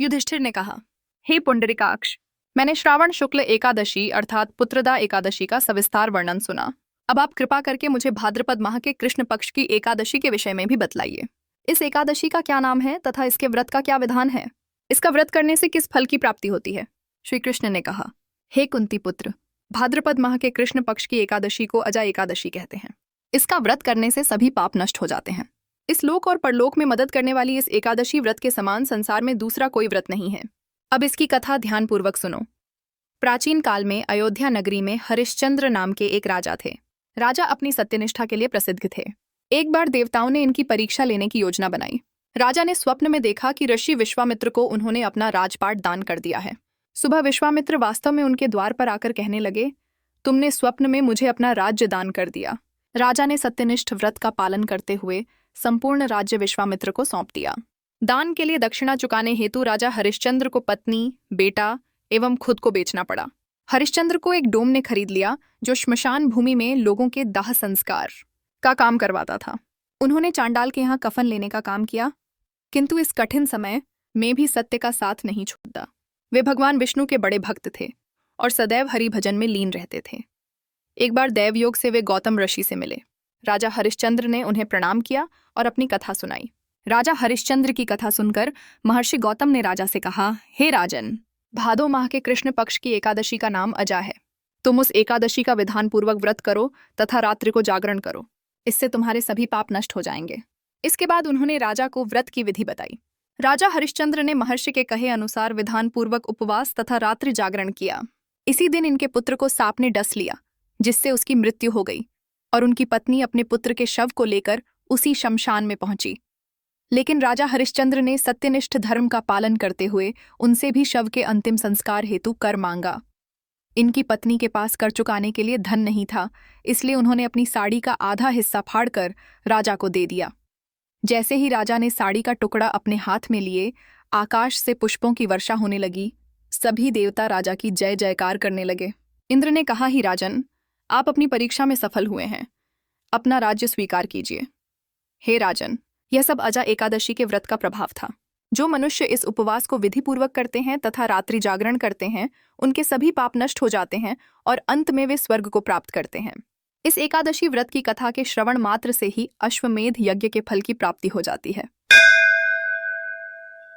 युधिष्ठिर ने कहा, हे पुंडरीकाक्ष, मैंने श्रावण शुक्ल एकादशी अर्थात पुत्रदा एकादशी का सविस्तार वर्णन सुना। अब आप कृपा करके मुझे भाद्रपद माह के कृष्ण पक्ष की एकादशी के विषय में भी बतलाइए। इस एकादशी का क्या नाम है तथा इसके व्रत का क्या विधान है? इसका व्रत करने से किस फल की प्राप्ति होती है? श्री कृष्ण ने कहा, हे कुंती पुत्र, भाद्रपद माह के कृष्ण पक्ष की एकादशी को अजा एकादशी कहते हैं। इसका व्रत करने से सभी पाप नष्ट हो जाते हैं। इस लोक और परलोक में मदद करने वाली इस एकादशी व्रत के समान संसार में दूसरा कोई व्रत नहीं है। अब इसकी कथा ध्यानपूर्वक सुनो। प्राचीन काल में अयोध्या नगरी में हरिश्चंद्र नाम के एक राजा थे। राजा अपनी सत्यनिष्ठा के लिए प्रसिद्ध थे। एक बार देवताओं ने इनकी परीक्षा लेने की योजना बनाई। राजा ने स्वप्न में देखा कि ऋषि विश्वामित्र को उन्होंने अपना राजपाट दान कर दिया है। सुबह विश्वामित्र वास्तव में उनके द्वार पर आकर कहने लगे, तुमने स्वप्न में मुझे अपना राज्य दान कर दिया। राजा ने सत्यनिष्ठ व्रत का पालन करते हुए संपूर्ण राज्य विश्वामित्र को सौंप दिया। दान के लिए दक्षिणा चुकाने हेतु राजा हरिश्चंद्र को पत्नी, बेटा एवं खुद को बेचना पड़ा। हरिश्चंद्र को एक डोम ने खरीद लिया जो श्मशान भूमि में लोगों के दाह संस्कार का काम करवाता था। उन्होंने चांडाल के यहाँ कफन लेने का काम किया, किंतु इस कठिन समय में भी सत्य का साथ नहीं छोड़ा। वे भगवान विष्णु के बड़े भक्त थे और सदैव हरि भजन में लीन रहते थे। एक बार दैवयोग से वे गौतम ऋषि से मिले। राजा हरिश्चंद्र ने उन्हें प्रणाम किया और अपनी कथा सुनाई। राजा हरिश्चंद्र की कथा सुनकर महर्षि गौतम ने राजा से कहा, हे राजन, भादो माह के कृष्ण पक्ष की एकादशी का नाम अजा है। तुम उस एकादशी का विधान पूर्वक व्रत करो तथा रात्रि को जागरण करो। इससे तुम्हारे सभी पाप नष्ट हो जाएंगे। इसके बाद उन्होंने राजा को व्रत की विधि बताई। राजा हरिश्चंद्र ने महर्षि के कहे अनुसार विधान पूर्वक उपवास तथा रात्रि जागरण किया। इसी दिन इनके पुत्र को सांप ने डस लिया, जिससे उसकी मृत्यु हो गई और उनकी पत्नी अपने पुत्र के शव को लेकर उसी शमशान में पहुंची। लेकिन राजा हरिश्चंद्र ने सत्यनिष्ठ धर्म का पालन करते हुए उनसे भी शव के अंतिम संस्कार हेतु कर मांगा। इनकी पत्नी के पास कर चुकाने के लिए धन नहीं था, इसलिए उन्होंने अपनी साड़ी का आधा हिस्सा फाड़कर राजा को दे दिया। जैसे ही राजा ने साड़ी का टुकड़ा अपने हाथ में लिए, आकाश से पुष्पों की वर्षा होने लगी। सभी देवता राजा की जय जयकार करने लगे। इंद्र ने कहा, ही राजन, आप अपनी परीक्षा में सफल हुए हैं, अपना राज्य स्वीकार कीजिए। हे राजन, यह सब अजा एकादशी के व्रत का प्रभाव था। जो मनुष्य इस उपवास को विधिपूर्वक करते हैं तथा रात्रि जागरण करते हैं, उनके सभी पाप नष्ट हो जाते हैं और अंत में वे स्वर्ग को प्राप्त करते हैं। इस एकादशी व्रत की कथा के श्रवण मात्र से ही अश्वमेध यज्ञ के फल की प्राप्ति हो जाती है।